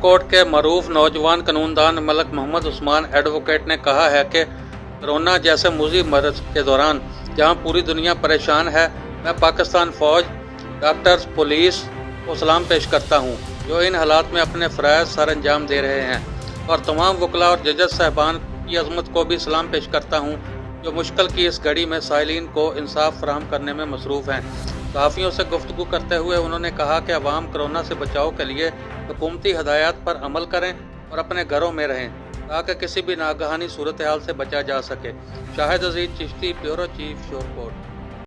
Coat के मरूफ नौजवान कानूनदान Malak Mohammad Usman advocate ने कहा है कि कोरोना जैसे मुज़ीब मर्ज के दौरान जहां पूरी दुनिया परेशान है, मैं पाकिस्तान फ़ौज, डॉक्टर्स, पुलिस को सलाम पेश करता हूं, जो इन हालात में अपने फ़राइज़ सर अंजाम दे रहे हैं, और तमाम वकला और जजेस साहबान की अज़मत को भी सलाम पेश करता हूं, जो मुश्किल की इस घड़ी में साइलिन को इंसाफ फराहम करने में मसरूफ़ हैं। सहाफ़ियों से गुफ्तगू करते हुए उन्होंने कहा कि अवाम कोरोना से बचाव के लिए हुकूमती हदायत पर अमल करें और अपने घरों में रहें ताकि किसी भी नागहानी सूरत हाल से बचा जा सके। शाहिद अजीज चिश्ती, ब्यूरो चीफ, शोरकोट।